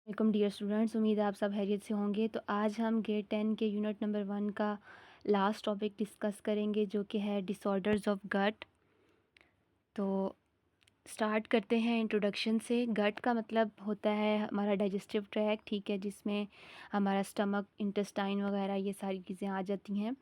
Welcome dear students. उम्मीद है आप सब खैरियत से होंगे। तो आज हम ग्रेड 10 के यूनिट नंबर 1 का लास्ट टॉपिक डिस्कस करेंगे, जो कि है डिसऑर्डर्स ऑफ गट। तो स्टार्ट करते हैं इंट्रोडक्शन से। गट का मतलब होता है हमारा डाइजेस्टिव ट्रैक, ठीक है, जिसमें हमारा स्टमक, इंटेस्टाइन वगैरह ये सारी चीज़ें आ जाती हैं।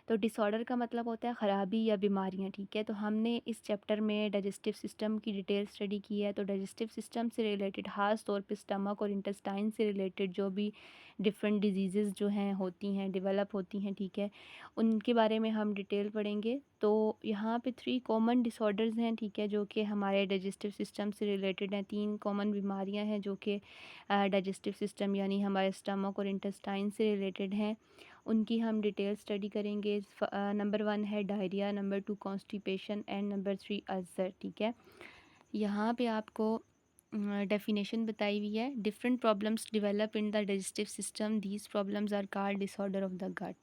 तो डिसऑर्डर का मतलब होता है ख़राबी या बीमारियां, ठीक है। तो हमने इस चैप्टर में डाइजेस्टिव सिस्टम की डिटेल स्टडी की है। तो डाइजेस्टिव सिस्टम से रिलेटेड ख़ास तौर पे स्टमक और इंटेस्टाइन से रिलेटेड जो भी डिफरेंट डिजीज़ जो हैं होती हैं, डेवलप होती हैं, ठीक है, उनके बारे में हम डिटेल पढ़ेंगे। तो यहाँ पे 3 कॉमन डिसऑर्डर्स हैं, ठीक है, जो कि हमारे डाइजेस्टिव सिस्टम से रिलेटेड हैं। 3 कॉमन बीमारियाँ हैं जो कि डाइजेस्टिव सिस्टम यानी हमारे स्टमक और इंटेस्टाइन से रिलेटेड हैं। उनकी हम डिटेल स्टडी करेंगे। नंबर 1 है diarrhoea, number 2 constipation and number 3 ulcer, ठीक है। यहाँ पे आपको डेफिनेशन बताई हुई है। Different problems develop in the digestive system, these problems are called disorder of the gut.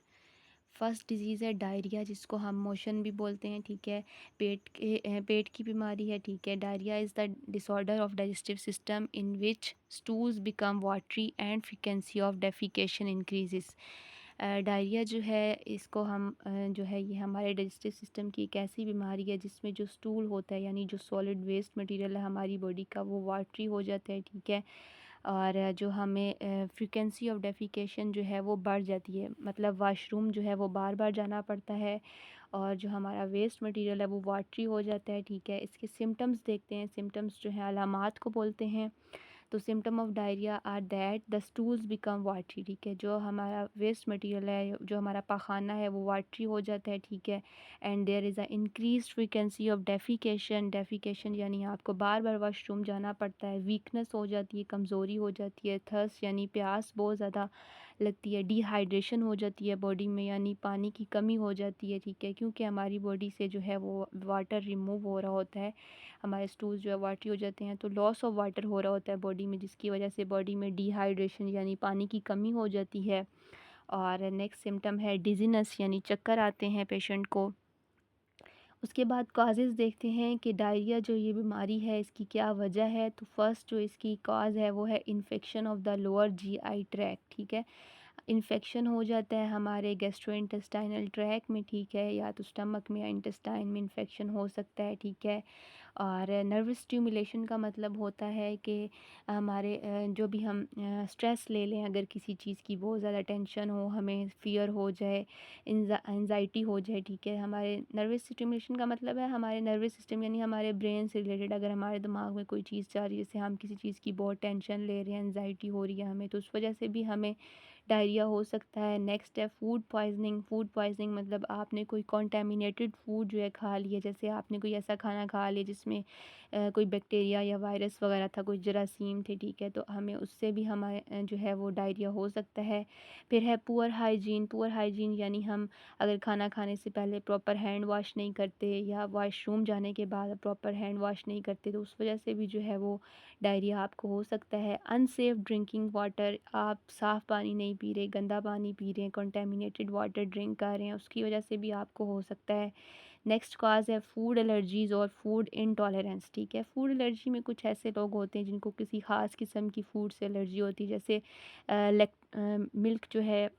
First disease है डायरिया, जिसको हम मोशन भी बोलते हैं, ठीक है। पेट की बीमारी है, ठीक है। Diarrhoea is the disorder of digestive system in which stools become watery and frequency of defecation increases. Diarrhoea जो है इसको हम जो है ये हमारे डाइजेस्टिव सिस्टम की एक ऐसी बीमारी है जिसमें जो स्टूल होता है यानी जो सॉलिड वेस्ट मटेरियल है हमारी बॉडी का, वो वाटरी हो जाता है, ठीक है। और जो हमें फ्रीक्वेंसी ऑफ डेफिकेशन जो है वो बढ़ जाती है, मतलब वाशरूम जो है वो बार बार जाना पड़ता है। और जो हमारा वेस्ट मटेरियल है वो वाटरी हो जाता है, ठीक है। इसके सिम्टम्स देखते हैं। सिम्टम्स जो है अलामात को बोलते हैं। तो symptom of diarrhoea are that the stools become watery, ठीक है। जो हमारा वेस्ट मटेरियल है, जो हमारा पाखाना है, वो वाटरी हो जाता है, ठीक है। And there is a increase frequency of defecation. Defecation यानी आपको बार बार वॉशरूम जाना पड़ता है। वीकनेस हो जाती है, कमज़ोरी हो जाती है। थर्स्ट यानी प्यास बहुत ज़्यादा लगती है। डिहाइड्रेशन हो जाती है बॉडी में, यानी पानी की कमी हो जाती है, ठीक है, क्योंकि हमारी बॉडी से जो है वो वाटर रिमूव हो रहा होता है। हमारे स्टूल्स जो है वाटरी हो जाते हैं, तो लॉस ऑफ वाटर हो रहा होता है बॉडी में, जिसकी वजह से बॉडी में डिहाइड्रेशन यानी पानी की कमी हो जाती है। और नेक्स्ट सिम्टम है डिजीनेस, यानी चक्कर आते हैं पेशेंट को। उसके बाद कॉजेज़ देखते हैं कि डायरिया जो ये बीमारी है इसकी क्या वजह है। तो फर्स्ट जो इसकी कॉज है वो है infection of the lower GI tract, ठीक है। इन्फेक्शन हो जाता है हमारे गैस्ट्रोइंटेस्टाइनल ट्रैक में, ठीक है, या तो स्टमक में या इंटेस्टाइन में इन्फेक्शन हो सकता है, ठीक है। और नर्वस स्टिमुलेशन का मतलब होता है कि हमारे जो भी हम स्ट्रेस ले लें, अगर किसी चीज़ की बहुत ज़्यादा टेंशन हो, हमें फ़ियर हो जाए, एंजाइटी हो जाए, ठीक है। हमारे नर्वस स्टिमुलेशन का मतलब है हमारे नर्वस सिस्टम यानी हमारे ब्रेन से रिलेटेड अगर हमारे दिमाग में कोई चीज़ जा रही है, जैसे हम किसी चीज़ की बहुत टेंशन ले रहे हैं, एंजाइटी हो रही है हमें, तो उस वजह से भी हमें डायरिया हो सकता है। नेक्स्ट है फूड पॉइजनिंग। फूड पॉइजनिंग मतलब आपने कोई कॉन्टेमिनेटेड फूड जो है खा लिया, जैसे आपने कोई ऐसा खाना खा लिया जिसमें कोई बैक्टीरिया या वायरस वगैरह था, कोई जरासीम थे, ठीक है, तो हमें उससे भी हमारे जो है वो डायरिया हो सकता है। फिर है पुअर हाइजीन। पुअर हाइजीन यानी हम अगर खाना खाने से पहले प्रॉपर हैंड वॉश नहीं करते या वॉशरूम जाने के बाद प्रॉपर हैंड वॉश नहीं करते, तो उस वजह से भी जो है वो डायरिया आपको हो सकता है। अनसेफ ड्रिंकिंग वाटर, आप साफ़ पानी नहीं पी रहे, गंदा पानी पी रहे हैं, कंटेमिनेटेड वाटर ड्रिंक कर रहे हैं, उसकी वजह से भी आपको हो सकता है। नेक्स्ट कॉज है फूड एलर्जीज़ और फूड इंटॉलरेंस, ठीक है। फूड एलर्जी में कुछ ऐसे लोग होते हैं जिनको किसी ख़ास किस्म की फ़ूड से एलर्जी होती है, जैसे मिल्क जो है,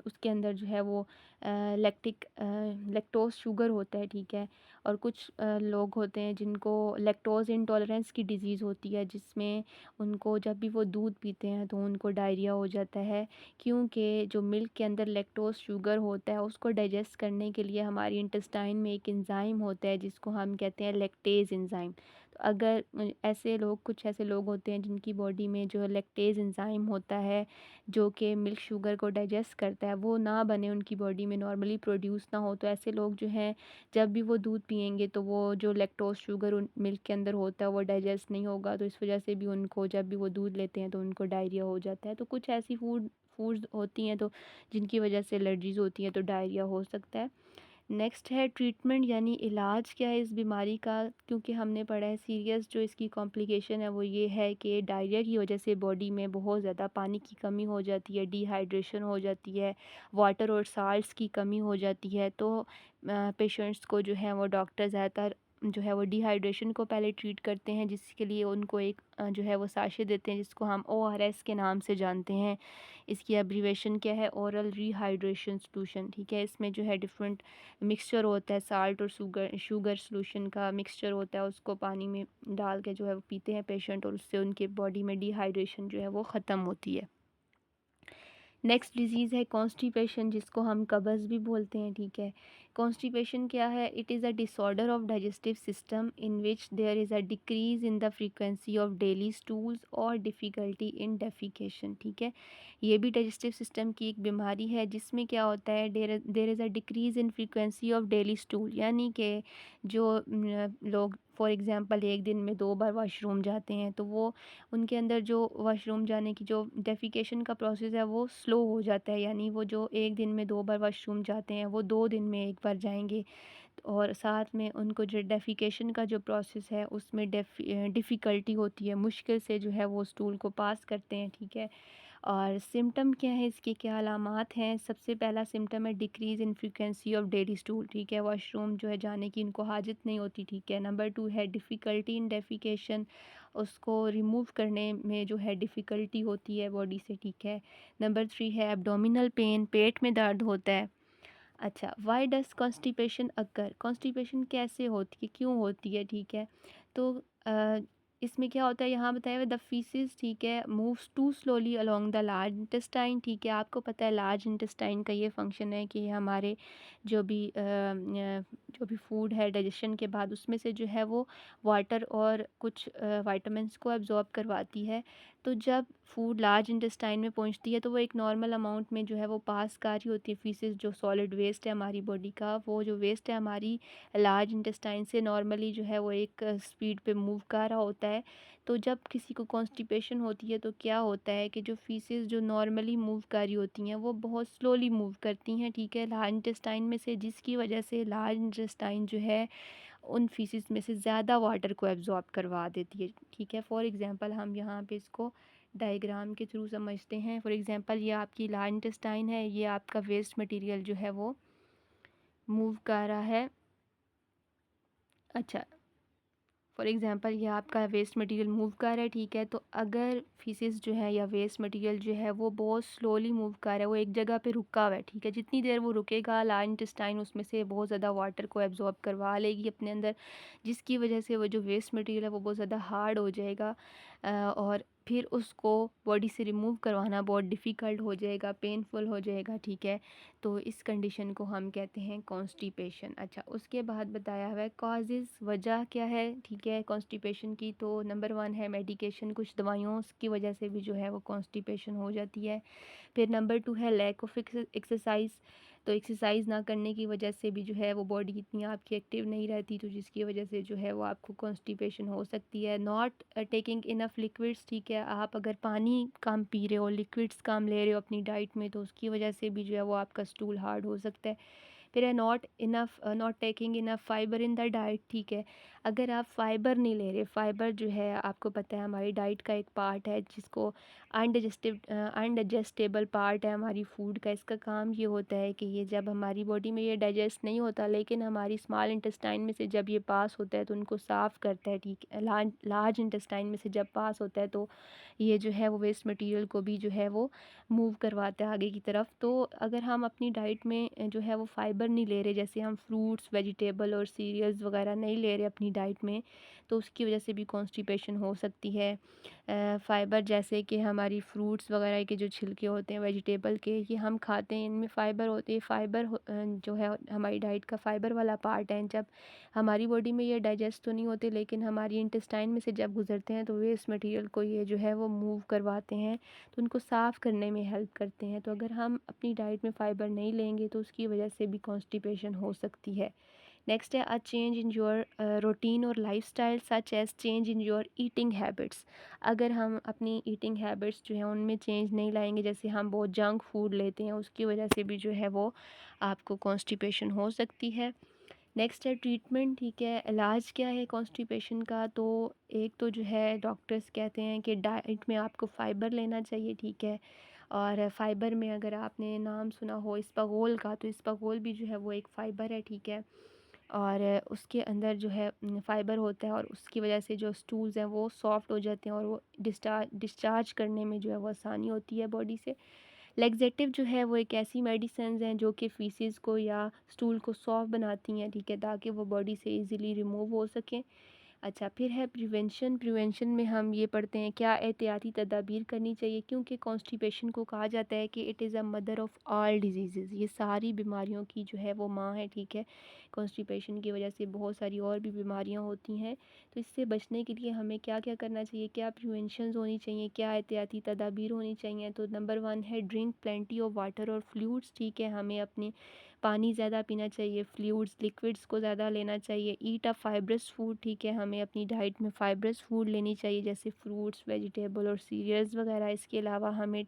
उसके अंदर जो है वो लैक्टोज़ शुगर होता है, ठीक है। और कुछ लोग होते हैं जिनको लैक्टोज़ इंटॉलरेंस की डिज़ीज़ होती है, जिसमें उनको जब भी वो दूध पीते हैं तो उनको डायरिया हो जाता है, क्योंकि जो मिल्क के अंदर लैक्टोज़ शुगर होता है उसको डाइजेस्ट करने के लिए हमारी इंटेस्टाइन में एक एंजाइम होता है जिसको हम कहते हैं लैक्टेज़ एंजाइम। तो अगर ऐसे लोग, कुछ ऐसे लोग होते हैं जिनकी बॉडी में जो लैक्टेज़ एंजाइम होता है जो कि मिल्क शुगर को डाइजेस्ट करता है, वो ना बने, उनकी बॉडी में नॉर्मली प्रोड्यूस ना हो, तो ऐसे लोग जो हैं जब भी वो दूध पिएंगे तो वो जो लैक्टोज़ शुगर उन मिल्क के अंदर होता है वो डाइजेस्ट नहीं होगा, तो इस वजह से भी उनको जब भी वो दूध लेते हैं तो उनको डायरिया हो जाता है। तो कुछ ऐसी फूड्स होती हैं तो जिनकी वजह से एलर्जीज़ होती हैं तो डायरिया हो सकता है। नेक्स्ट है ट्रीटमेंट यानी इलाज क्या है इस बीमारी का, क्योंकि हमने पढ़ा है सीरियस जो इसकी कॉम्प्लिकेशन है वो ये है कि डायरिया की वजह से बॉडी में बहुत ज़्यादा पानी की कमी हो जाती है, डिहाइड्रेशन हो जाती है, वाटर और साल्ट्स की कमी हो जाती है। तो पेशेंट्स को जो है वो डॉक्टर ज़्यादातर जो है वो डिहाइड्रेशन को पहले ट्रीट करते हैं, जिसके लिए उनको एक जो है वो साशे देते हैं जिसको हम ORS के नाम से जानते हैं। इसकी एब्रीवेशन क्या है? ओरल रिहाइड्रेशन सॉल्यूशन, ठीक है। इसमें जो है डिफरेंट मिक्सचर होता है, साल्ट और शुगर सॉल्यूशन का मिक्सचर होता है, उसको पानी में डाल के जो है वो पीते हैं पेशेंट, और उससे उनके बॉडी में डिहाइड्रेशन जो है वो ख़त्म होती है। नेक्स्ट डिजीज़ है कॉन्स्टिपेशन, जिसको हम कब्ज़ भी बोलते हैं, ठीक है। कॉन्स्टिपेशन क्या है? It is a disorder of digestive system in which there is a decrease in the frequency of daily stools और डिफ़िकल्टी इन डेफिकेशन, ठीक है। ये भी डाइजेस्टिव सिस्टम की एक बीमारी है, जिसमें क्या होता है, there is a decrease in frequency of daily stool, यानी कि जो लोग फॉर एग्ज़ाम्पल एक दिन में 2 बार वॉशरूम जाते हैं, तो वो उनके अंदर जो वॉशरूम जाने की जो डेफिकेशन का प्रोसेस है वो स्लो हो जाता है, यानी वो जो एक दिन में 2 बार वॉशरूम जाते हैं वो 2 दिन में 1 बार जाएंगे। और साथ में उनको जो डेफिकेशन का जो प्रोसेस है उसमें डिफ़िकल्टी होती है, मुश्किल से जो है वो स्टूल को पास करते हैं, ठीक है। और सिम्टम क्या है, इसके क्या अलामात हैं? सबसे पहला सिम्टम है decrease in frequency of daily stool, ठीक है। वॉशरूम जो है जाने की इनको हाजत नहीं होती, ठीक है। नंबर 2 है डिफ़िकल्टी इन डेफिकेशन, उसको रिमूव करने में जो है डिफ़िकल्टी होती है बॉडी से, ठीक है। नंबर 3 है एब्डोमिनल पेन, पेट में दर्द होता है। अच्छा, why does constipation occur? Constipation कैसे होती है, क्यों होती है, ठीक है। तो इसमें क्या होता है, यहाँ बताया हुआ द फीसिस, ठीक है, moves too slowly along the large intestine, ठीक है। आपको पता है लार्ज इंटेस्टाइन का ये फंक्शन है कि हमारे जो भी जो भी फूड है डाइजेशन के बाद उसमें से जो है वो वाटर और कुछ विटामिन्स को एब्जॉर्ब करवाती है। तो जब फूड लार्ज इंटेस्टाइन में पहुंचती है तो वो एक नॉर्मल अमाउंट में जो है वो पास कर रही होती है। फीसिस जो सॉलिड वेस्ट है हमारी बॉडी का, वो जो वेस्ट है हमारी लार्ज इंटेस्टाइन से नॉर्मली जो है वो एक स्पीड पे मूव कर रहा होता है। तो जब किसी को कॉन्स्टिपेशन होती है तो क्या होता है कि जो फीसिस जो नॉर्मली मूव कर रही होती हैं वो बहुत स्लोली मूव करती हैं, ठीक है, लार्ज इंटेस्टाइन में से, जिसकी वजह से लार्ज इंटेस्टाइन जो है उन फीसिस में से ज़्यादा वाटर को एब्जॉर्ब करवा देती है, ठीक है। फॉर एग्ज़ाम्पल हम यहाँ पे इसको डायग्राम के थ्रू समझते हैं। फॉर एग्ज़ाम्पल ये आपकी लार्ज इंटेस्टाइन है, ये आपका वेस्ट मटेरियल जो है वो मूव कर रहा है। अच्छा, फॉर एग्ज़ाम्पल ये आपका वेस्ट मटेरियल मूव कर रहा है, ठीक है। तो अगर फीसिस जो है या वेस्ट मटेरियल जो है वो बहुत स्लोली मूव कर रहा है, वो एक जगह पे रुका हुआ है, ठीक है, जितनी देर वो रुकेगा लार्ज इंटेस्टाइन उसमें से बहुत ज़्यादा वाटर को एब्जॉर्ब करवा लेगी अपने अंदर, जिसकी वजह से वो जो वेस्ट मटेरियल है वो बहुत ज़्यादा हार्ड हो जाएगा, और फिर उसको बॉडी से रिमूव करवाना बहुत डिफ़िकल्ट हो जाएगा, पेनफुल हो जाएगा, ठीक है। तो इस कंडीशन को हम कहते हैं कॉन्स्टिपेशन। अच्छा, उसके बाद बताया हुआ है कॉजेज़, वजह क्या है, ठीक है, कॉन्स्टिपेशन की। तो नंबर 1 है मेडिकेशन, कुछ दवाइयों की वजह से भी जो है वो कॉन्स्टिपेशन हो जाती है। फिर नंबर 2 है लैक ऑफ एक्सरसाइज, तो एक्सरसाइज ना करने की वजह से भी जो है वो बॉडी इतनी आपकी एक्टिव नहीं रहती, तो जिसकी वजह से जो है वो आपको कॉन्स्टिपेशन हो सकती है। नॉट टेकिंग इनफ लिक्विड्स, ठीक है, आप अगर पानी कम पी रहे हो, लिक्विड्स कम ले रहे हो अपनी डाइट में, तो उसकी वजह से भी जो है वो आपका स्टूल हार्ड हो सकता है। फिर है not taking enough fibre in the diet, ठीक है। अगर आप फाइबर नहीं ले रहे, फाइबर जो है आपको पता है हमारी डाइट का एक पार्ट है, जिसको अनडाइजेस्टेबल पार्ट है हमारी फूड का। इसका काम ये होता है कि ये जब हमारी बॉडी में ये डाइजेस्ट नहीं होता, लेकिन हमारी स्मॉल इंटेस्टाइन में से जब ये पास होता है तो उनको साफ़ करता है, ठीक है। लार्ज इंटेस्टाइन में से जब पास होता है तो ये जो है वो वेस्ट मटेरियल को भी जो है वो मूव करवाता है आगे की तरफ। तो अगर हम अपनी डाइट में जो है वो फाइबर नहीं ले रहे, जैसे हम फ्रूट्स, वेजिटेबल और सीरियल्स वगैरह नहीं ले रहे अपनी डाइट में, तो उसकी वजह से भी कॉन्स्टिपेशन हो सकती है। फाइबर जैसे कि हमारी फ्रूट्स वगैरह के जो छिलके होते हैं वेजिटेबल के, ये हम खाते हैं, इनमें फ़ाइबर होते हैं। फ़ाइबर जो है हमारी डाइट का फ़ाइबर वाला पार्ट है। जब हमारी बॉडी में ये डाइजेस्ट तो नहीं होते, लेकिन हमारी इंटेस्टाइन में से जब गुजरते हैं तो वेस्ट मटेरियल को ये जो है वो मूव करवाते हैं, तो उनको साफ़ करने में हेल्प करते हैं। तो अगर हम अपनी डाइट में फ़ाइबर नहीं लेंगे तो उसकी वजह से भी कॉन्स्टिपेशन हो सकती है। नेक्स्ट है a change in your routine और lifestyle such as change in your eating habits. अगर हम अपनी ईटिंग हैबिट्स जो हैं उनमें चेंज नहीं लाएंगे, जैसे हम बहुत जंक फूड लेते हैं, उसकी वजह से भी जो है वो आपको कॉन्स्टिपेशन हो सकती है। नेक्स्ट है ट्रीटमेंट, ठीक है, इलाज क्या है कॉन्स्टिपेशन का। तो एक तो जो है डॉक्टर्स कहते हैं कि डाइट में आपको फ़ाइबर लेना चाहिए, ठीक है। और फ़ाइबर में अगर आपने नाम सुना हो इस्पागोल का, तो इस्पागोल भी जो है वो एक फ़ाइबर है, ठीक है। और उसके अंदर जो है फ़ाइबर होता है और उसकी वजह से जो स्टूल्स हैं वो सॉफ्ट हो जाते हैं और वो डिस्चार्ज करने में जो है वो आसानी होती है बॉडी से। लैक्सेटिव जो है वो एक ऐसी मेडिसिन्स हैं जो कि फीसेस को या स्टूल को सॉफ्ट बनाती हैं, ठीक है, ताकि वो बॉडी से इजीली रिमूव हो सकें। अच्छा, फिर है प्रिवेंशन। प्रिवेंशन में हम ये पढ़ते हैं क्या एहतियाती तदाबीर करनी चाहिए, क्योंकि कॉन्स्टिपेशन को कहा जाता है कि it is a mother of all diseases, ये सारी बीमारियों की जो है वो माँ है, ठीक है। कॉन्स्टिपेशन की वजह से बहुत सारी और भी बीमारियां होती हैं। तो इससे बचने के लिए हमें क्या क्या करना चाहिए, क्या प्रिवेंशंस होनी चाहिए, क्या एहतियाती तदाबीर होनी चाहिए। तो नंबर 1 है ड्रिंक प्लेंटी ऑफ वाटर और फ्लूइड्स, ठीक है, हमें अपने पानी ज़्यादा पीना चाहिए, फ्लूइड्स लिक्विड्स को ज़्यादा लेना चाहिए। ईट अ फाइब्रस फूड, ठीक है, हमें अपनी डाइट में फाइब्रस फूड लेनी चाहिए जैसे फ्रूट्स, वेजिटेबल और सीरियल्स वगैरह। इसके अलावा हमें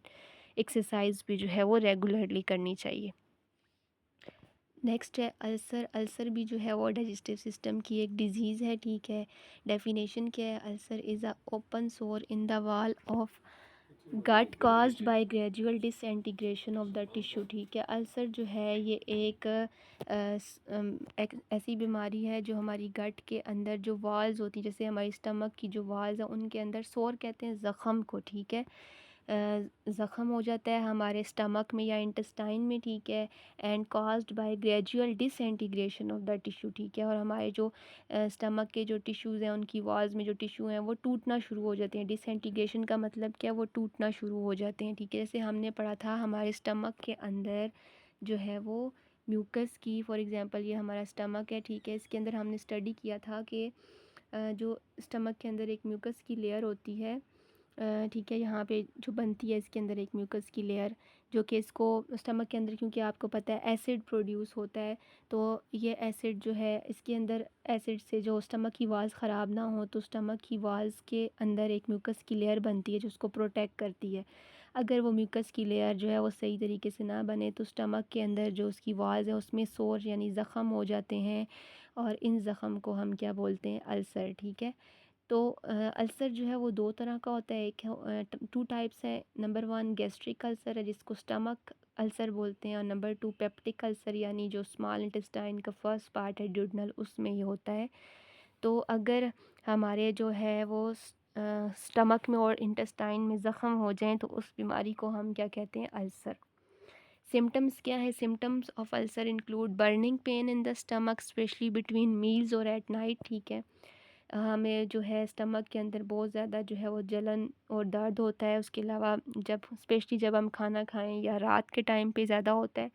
एक्सरसाइज भी जो है वो रेगुलरली करनी चाहिए। नेक्स्ट है अल्सर। अल्सर भी जो है वो डाइजेस्टिव सिस्टम की एक डिजीज़ है, ठीक है। डेफिनेशन क्या है, ulcer is a open sore in the wall of gut caused by gradual disintegration of the tissue, ठीक है। अल्सर जो है ये एक ऐसी बीमारी है जो हमारी गट के अंदर जो वॉल्स होती हैं, जैसे हमारी स्टमक की जो वॉल्स हैं उनके अंदर, सोर कहते हैं ज़ख़म को, ठीक है। ज़ख़म हो जाता है हमारे स्टमक में या इंटेस्टाइन में, ठीक है। And caused by gradual disintegration of the tissue, ठीक है। और हमारे जो स्टमक के जो टिश्यूज़ हैं उनकी वॉल्स में जो टिश्यू हैं वो टूटना शुरू हो जाते हैं। डिसइंटीग्रेशन का मतलब क्या है, वो टूटना शुरू हो जाते हैं, ठीक है। जैसे हमने पढ़ा था हमारे स्टमक के अंदर जो है वो म्यूकस की, फॉर एग्ज़ाम्पल ये हमारा स्टमक है, ठीक है। इसके अंदर हमने स्टडी किया था कि जो स्टमक के अंदर एक म्यूकस की लेयर होती है, ठीक है, यहाँ पे जो बनती है इसके अंदर एक म्यूकस की लेयर, जो कि इसको स्टमक के अंदर, क्योंकि आपको पता है एसिड प्रोड्यूस होता है, तो ये एसिड जो है इसके अंदर, एसिड से जो स्टमक की वाल्स ख़राब ना हो तो स्टमक की वाल्स के अंदर एक म्यूकस की लेयर बनती है जो उसको प्रोटेक्ट करती है। अगर वो म्यूकस की लेयर जो है वो सही तरीके से ना बने तो स्टमक के अंदर जो उसकी वाल्स है उसमें सोर यानी ज़ख़म हो जाते हैं, और इन ज़ख़म को हम क्या बोलते हैं, अल्सर, ठीक है। तो अल्सर जो है वो दो तरह का होता है, एक टू टाइप्स है। नंबर 1 गैस्ट्रिक अल्सर है जिसको स्टमक अल्सर बोलते हैं, और नंबर 2 पेप्टिक अल्सर यानी जो स्मॉल इंटेस्टाइन का फर्स्ट पार्ट है ड्यूडनल, उसमें ये होता है। तो अगर हमारे जो है वो स्टमक में और इंटेस्टाइन में ज़ख़म हो जाएं तो उस बीमारी को हम क्या कहते हैं, अल्सर। सिम्टम्स क्या है, symptoms of ulcer include burning pain in the stomach specially between meals और एट नाइट, ठीक है। हमें जो है स्टमक के अंदर बहुत ज़्यादा जो है वो जलन और दर्द होता है। उसके अलावा जब स्पेशली जब हम खाना खाएं या रात के टाइम पे ज़्यादा होता है।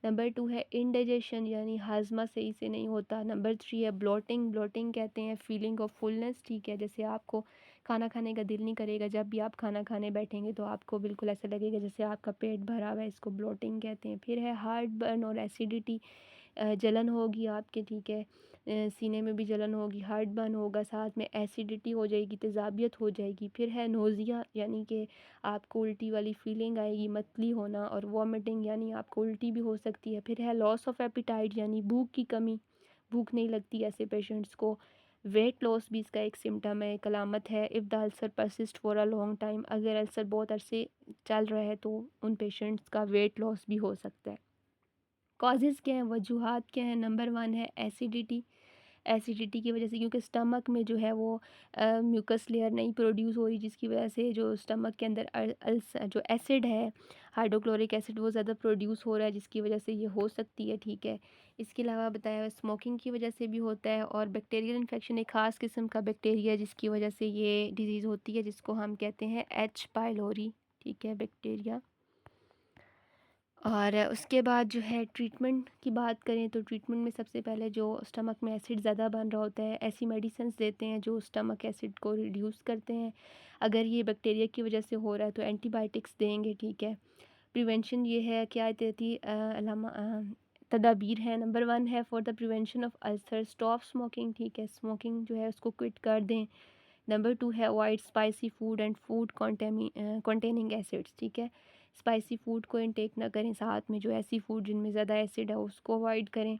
नंबर 2 है इंडाइजेशन यानी हाजमा सही से नहीं होता। नंबर 3 है ब्लोटिंग। ब्लोटिंग कहते हैं फीलिंग ऑफ फुलनेस, ठीक है। जैसे आपको खाना खाने का दिल नहीं करेगा, जब भी आप खाना खाने बैठेंगे तो आपको बिल्कुल ऐसा लगेगा जैसे आपका पेट भरा हुआ है, इसको ब्लोटिंग कहते हैं। फिर है हार्ट बर्न और एसिडिटी, जलन होगी आपके, ठीक है। सीने में भी जलन होगी, हार्ट बर्न होगा, साथ में एसिडिटी हो जाएगी, तेज़ाबियत हो जाएगी। फिर है नोज़िया यानी कि आपको उल्टी वाली फीलिंग आएगी, मतली होना, और वॉमिटिंग यानी आपको उल्टी भी हो सकती है। फिर है लॉस ऑफ एपिटाइट यानी भूख की कमी, भूख नहीं लगती ऐसे पेशेंट्स को। वेट लॉस भी इसका एक सिम्टम है, एक अलामत है। If the ulcer persist for a long time, अगर अल्सर बहुत अरसे चल रहा है तो उन पेशेंट्स का वेट लॉस भी हो सकता है। कॉजेज़ क्या हैं, वजूहात क्या हैं। नंबर 1 है एसिडिटी। एसिडिटी की वजह से, क्योंकि स्टमक में जो है वो म्यूकस लेयर नहीं प्रोड्यूस हो रही, जिसकी वजह से जो स्टमक के अंदर जो एसिड है, हाइड्रोक्लोरिक एसिड, वो ज़्यादा प्रोड्यूस हो रहा है, जिसकी वजह से ये हो सकती है, ठीक है। इसके अलावा बताया हुआ स्मोकिंग की वजह से भी होता है, और बैक्टीरियल इन्फेक्शन एक ख़ास किस्म का बैक्टीरिया जिसकी वजह से ये डिज़ीज़ होती है, जिसको हम कहते हैं एच पाइलोरी, ठीक है, बैक्टीरिया। और उसके बाद जो है ट्रीटमेंट की बात करें तो ट्रीटमेंट में सबसे पहले जो स्टमक में एसिड ज़्यादा बन रहा होता है, ऐसी मेडिसिन्स देते हैं जो स्टमक एसिड को रिड्यूस करते हैं। अगर ये बैक्टीरिया की वजह से हो रहा है तो एंटीबायोटिक्स देंगे, ठीक है। प्रिवेंशन ये है क्या एहतियाती तदाबीर है। नंबर 1 है for the prevention of ulcer stop smoking, ठीक है, स्मोकिंग जो है उसको क्विट कर दें। नंबर 2 है avoid spicy food and food containing acids, ठीक है। स्पाइसी फूड को इनटेक ना करें, साथ में जो ऐसी फूड जिनमें ज़्यादा एसिड है उसको अवॉइड करें।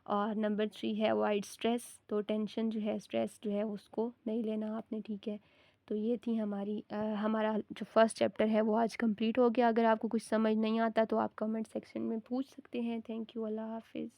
और नंबर 3 है अवॉइड स्ट्रेस, तो टेंशन जो है, स्ट्रेस जो है उसको नहीं लेना आपने, ठीक है। तो ये थी हमारा जो फर्स्ट चैप्टर है वो आज कंप्लीट हो गया। अगर आपको कुछ समझ नहीं आता तो आप कमेंट सेक्शन में पूछ सकते हैं। थैंक यू, अल्लाह हाफिज़।